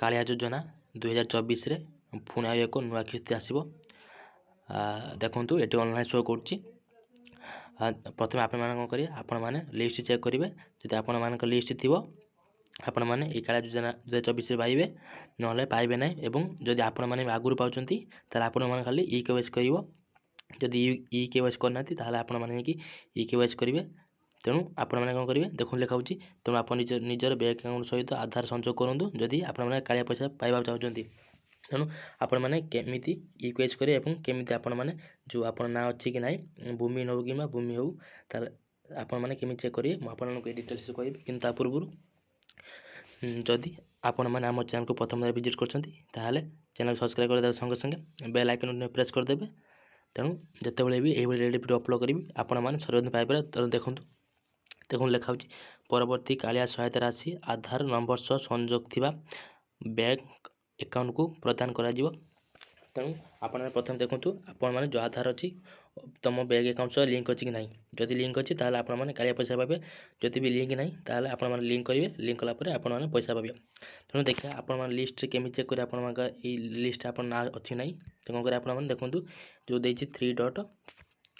कालिया योजना 2024 रे पुणी आउ एक नुआ किस्ती आसब। देखु ये ऑनलाइन शो कर प्रथम आपण कौन करेंगे आपण मैंने लिस्ट चेक करेंगे जब आपण मान लिस्ट थी आपण मैंने ये कालिया योजना 2024 पाइबे ना पाइबे ना। जदि आपण मैंने आगुरी पाँच आपण मैंने खाली ई-KYC कर जदि ई-KYC करना आपण मैंने ई-KYC करेंगे। तेणु आपण मैंने कौन करेंगे देखो लिखाऊँ तेणु आप निजर बैंक अकाउंट सहित आधार संयोग करूँ जदि आपण मैंने कालिया पैसा पाइबा चाहते। तेणु आपण मैंने केमिति ई-KYC करेंगे और केमिति आपण मैंने जो आपण ना अच्छी कि ना भूमि हो कि भूमि हो तार आपण मैंने केमिति चेक करेंगे मुझे आपको डिटेल्स कहि कि पूर्व जदि आपण मैंने आम चैनल को प्रथम विजिट कर चैनल सब्सक्राइब करदे संगे संगे बेल आइकन प्रेस करदे। तेणु जितेबाला भी ये वीडियो अपलोड करी आपण मैंने सर्वप्रथम पाइपर। तेणु देखूँ देखो लिखाऊँ परवर्ती कालिया सहायता राशि आधार नंबर सह संयोग थिबा बैंक अकाउंट को प्रदान करा जिवो। तेणु आपण प्रथम देखूँ आपण मैंने जो आधार अच्छी तुम बैंक अकाउंट सह लिंक अच्छी कि नहीं जदि लिंक अच्छी ताल आपण मैंने कालिया पैसा पाइबे जदि भी लिंक नहीं ताल आपण मैंने लिंक करेंगे लिंक कलापर आपण मैंने पैसा पाइबे। तेणु देखिए आपण मैंने लिस्ट केमी चेक करेंगे आपण लिस्ट आप ना अच्छी ना तो कौन करें आपण मैंने देखूँ जो देती 3 डॉट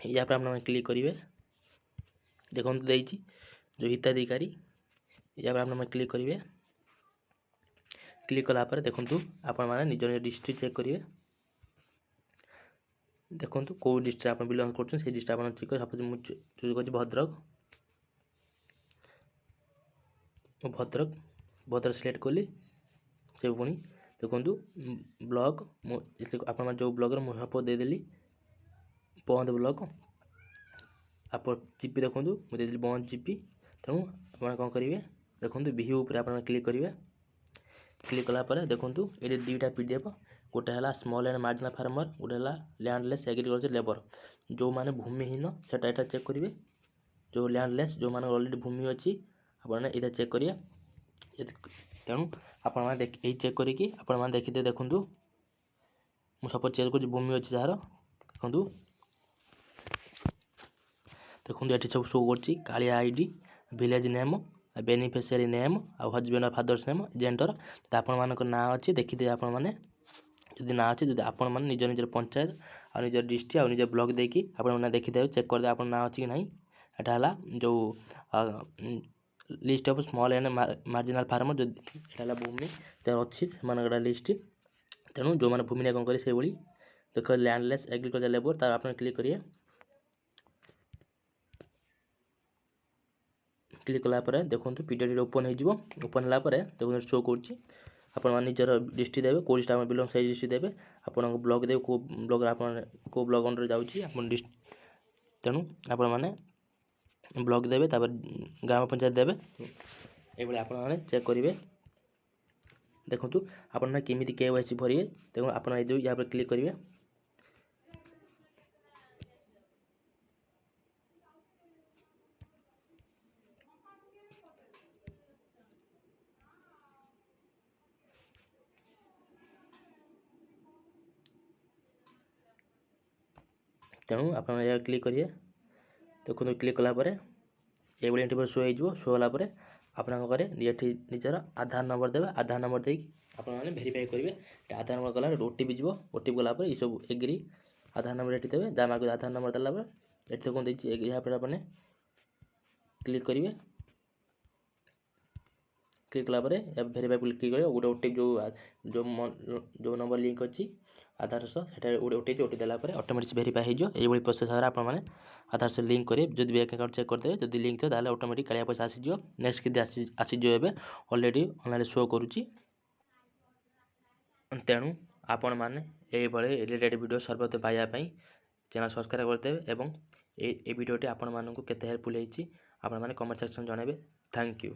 या पर आप क्लिक करेंगे देखो देती जो हिताधिकारी या आप क्लिक करेंगे क्लिक कलापर देखूँ आपण मैंने निज निज डिस्ट्रिक्ट चेक करेंगे देखूँ कौ डिस्ट्रिक्ट आप बिलंग कर डिस्ट्रिक्ट आप चेक सपोज मुझे चूज कर भद्रक भद्रक भद्रक सिलेक्ट कली से पुणी देखूँ ब्लॉक आप जो ब्लॉक मुझे देदेली बंद ब्लॉक आप जीपी देखूँ मुझे बंद जीपी। तेणु आप कौन करेंगे देखूँ व्यू उपर आप क्लिक करेंगे क्लिक कलापर देखूँ ये दुईटा PDF गोटे है स्मॉल एंड मार्जिनल फार्मर गोटे है लैंडलेस एग्रीकल्चर लेबर जो माने भूमिहीन से चेक करेंगे जो लैंडलेस जो माने ऑलरेडी भूमि अच्छी आपने ये चेक करिए। तेणु आपण यही चेक करी आपण मैंने देखिए देखूँ मुझे सपोज चेक कर भूमि अच्छी जार देखूँ देखूँ ये सब शो कर Kalia ID village name beneficiary name आ हजबैंड और फादर्स नेम जेंडर तो आपण मान ना अच्छी देखिए आपण मैंने जदि ना अच्छे जब आपण मैंने निज निजर पंचायत आ निजर डिस्ट्रिक्ट आ निज ब्लॉक देकी आपण देखिदेवे चेक करदे आपण ना अच्छी कि नहीं। एटा है जो list of small and marginal farmer जो है भूमि जर अच्छी से लिस्ट। तेणु जो मैंने भूमि कौन करें से भाई देख लैंडलेस एग्रीकल्चर लेबर तार आप क्लिक करिए क्लिक कलापर देखूँ PDF ओपन हो ओपन होगापर देखो शो कर निजर डिस्ट्रिक्ट देवे कौ डिस्ट्रिक्ट बिलंग से डिस्ट्रिक्ट देवे आप ब्लॉक देवे कौ ब्लॉक आप कौ ब्लॉक अंडर जाऊँगी तेणु आपण मैंने ब्लॉक देवे ग्राम पंचायत देवे ये आप चेक करेंगे देखूँ आपने केमी KYC भरिए देखो आप यहाँ पर क्लिक करेंगे तेणु आप क्लिक करिए देखो क्लिक कलापर ये इंटरव्यू शो होगापर आप निजर आधार नंबर देवे आधार नंबर देकी आप भेरीफाई करेंगे आधार नंबर गला OTP जीव OTP गलापर ये सब एग्री आधार नंबर ये देवे जहाँ मांग आधार नंबर देलापर ये देखो यहाँ पर आपने क्लिक करेंगे क्लिक कलापर भेरीफाई क्लिक करेंगे गोटे OTP जो जो नंबर लिंक अच्छी आधार सह गोटे OTP देलापर ऑटोमेटिक भेरीफाई हो प्रोसेस आप आधार से लिंक करेंगे जब बैंक अकाउंट चेक करदे जब लिंक थे ऑटोमेटिक कालिया पैसा आसीज नेक्स्ट किस्ती आसीज एवं ऑलरेडी ऑनलाइन शो करुच्ची। तेणु आपण मैंने ये रिलेटेड वीडियो सर्वप्रथम पाइबापी चैनल सब्सक्राइब करदे और ये वीडियोटी आपण मानक केते हेल्पफुल होती आप कमेंट सेक्शन जनइबे। Thank you.